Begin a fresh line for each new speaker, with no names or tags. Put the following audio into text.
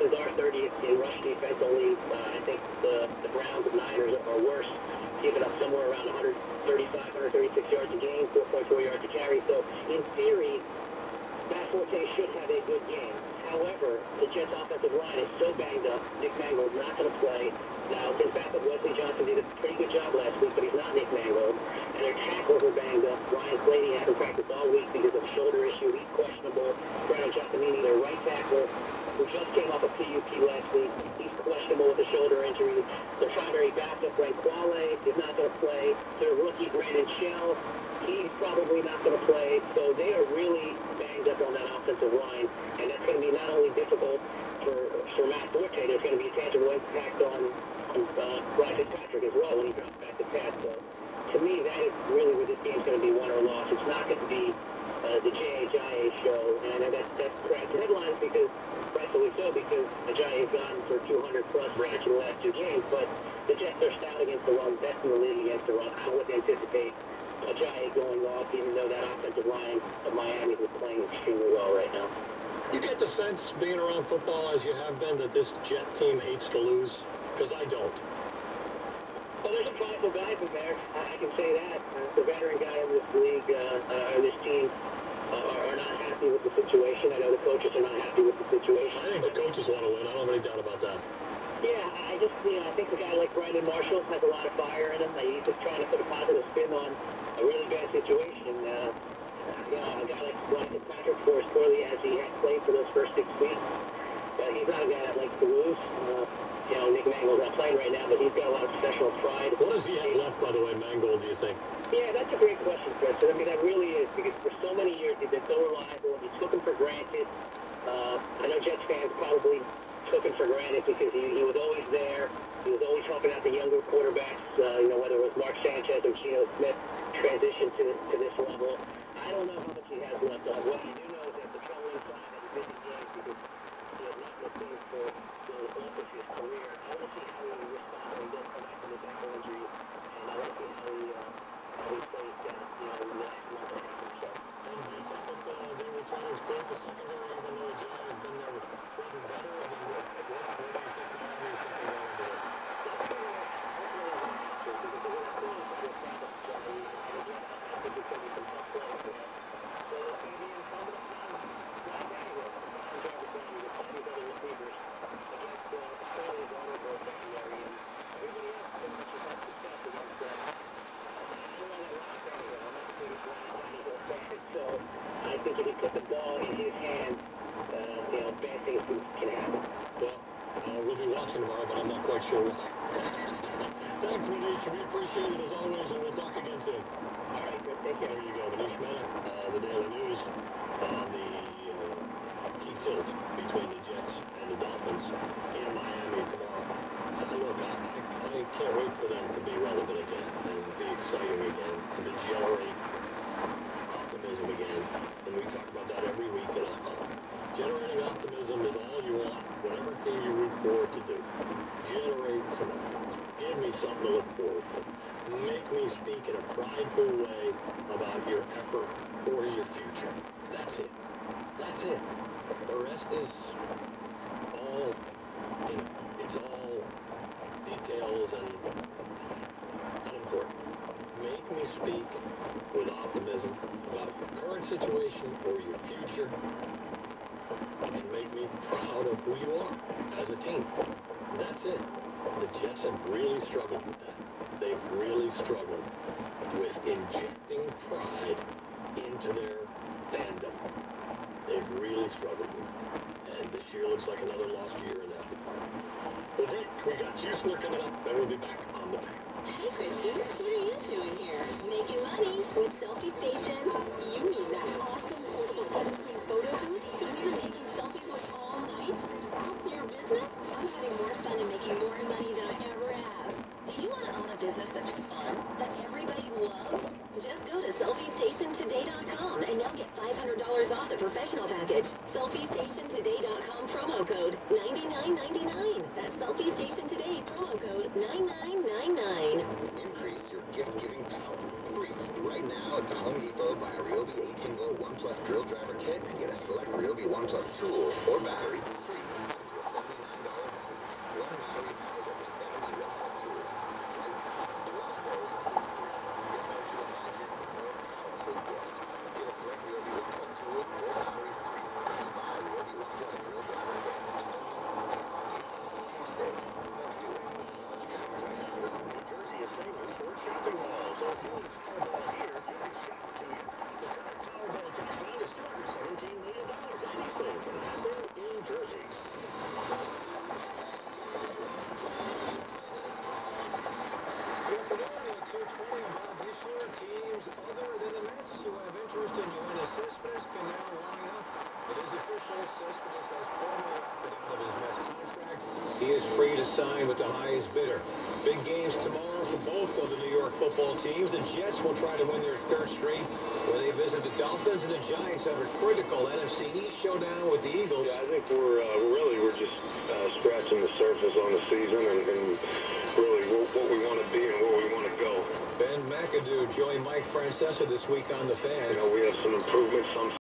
Texans are 30th in rush defense. Only, I think the Browns and Niners are worse, giving up somewhere around 135, 136 yards a game, 4.4 yards a carry. So, in theory, Matt Forte should have a good game. However, the Jets' offensive line is so banged up. Nick Mangold's not going to play. Now, his backup Wesley Johnson did a pretty good job last week, but he's not Nick Mangold. And their tackles are banged up. Ryan Clady hasn't practiced all week because of a shoulder issue. He's questionable. Brandon Giacomini, their right tackle, who just came off a PUP last week, he's questionable with a shoulder injury. Their primary backup, Brent Quale, is not going to play. Their rookie, Brandon Shell, he's probably not going to play. So they are really banged up on that offensive line. And that's going to be not only difficult for Matt Forte, there's going to be a tangible impact on Ryan Fitzpatrick as well when he drops back to pass. So to me, that is really where this game's going to be won or lost. It's not going to be the J.A. show. And I know that's perhaps headlines because, rightfully so, because Ajayi has gone for 200-plus yards in the last two games. But the Jets are stout against the run, best in the league against the run. I wouldn't anticipate Ajayi going off, even though that offensive line of Miami is playing extremely well right now.
You get the sense, being around football as you have been, that this Jet team hates to lose? Because I don't.
Well, there's a prideful guys in there. I can say that. The veteran guy in this league, or this team, are not happy with the situation. I know the coaches are not happy with the situation.
I think the coaches want to win. I don't have any doubt about that.
Yeah, I think a guy like Brandon Marshall has a lot of fire in him. He's just trying to put a positive spin on a really bad situation. A guy like Ryan Fitzpatrick, for as poorly as he has played for those first 6 weeks, he's not a guy that likes to lose. Nick Mangold's not playing right now, but he's got a lot of professional pride.
What does he have left, by the way, Mangold, do you think?
Yeah, that's a great question, Chris. I mean, that really is, because for so many years he's been so reliable, and you took him for granted. I know Jets fans probably took him for granted because he was always there. He was always helping out the younger quarterbacks, whether it was Mark Sanchez or Geno Smith transition to this level. I don't know how much he has left on. What I do know is that the troubling sign that he's missing games because he has not been playing for the bulk of his career. I want to see how he responds when he does come back from his ankle injury, and I want to see how he plays down, in the next month and a half or so.
And do you think that they were trying to exploit the secondary, even though Ajayi has been there getting better? I mean, what do you think Miami's thinking going into this?
So I think if he put the ball in his hands, bad things can happen.
Well, we'll be watching tomorrow, but I'm not quite sure why. Thanks, Manish. We appreciate it as always, and we'll talk again soon.
All right, good. Take care.
There you go. Manish Mehta, the Daily News, on the key tilt between the Jets and the Dolphins in Miami tomorrow. Look, I can't wait for them to be relevant again and be exciting again and to generate optimism again. And we talk about that every week. And generating optimism is all you want, whatever team you root for, to do. Generate some optimism. Give me something to look forward to. Make me speak in a prideful way about your effort or your future. That's it. That's it. The rest is all, it's all details and unimportant. Make me speak with optimism about your current situation or your future, and make me proud of who you are as a team. That's it. The Jets have really struggled with that. They've really struggled with injecting pride into their fandom. They've really struggled with it. And this year looks like another lost year in that department. Well, Dick, we got Houston coming up, and we'll be back on the Fan.
Hey, Kristen, what are you doing here? Making money with Selfie Station. You mean that awesome portable touchscreen photo booth that we were taking selfies with all night? That's your business? I'm having more fun and making more money than I ever have. Do you want to own a business that's fun, that everybody loves? Just go to selfiestationtoday.com and you'll get $500 off the professional package. Selfiestationtoday.com promo code 9999. That's Selfie Today promo code 9999.
Increase your gift-giving power. Free. Right now at the Home Depot, buy a Ryobi 18-volt 1 Plus drill driver kit and get a select Ryobi 1 Plus tool or battery free.
sign with the highest bidder. Big games tomorrow for both of the New York football teams. The Jets will try to win their third straight where they visit the Dolphins, and the Giants have a critical NFC East showdown with the Eagles.
Yeah, I think we're just scratching the surface on the season and really what we want to be and where we want to go.
Ben McAdoo joined Mike Francesa this week on The Fan.
You know, we have some improvements, some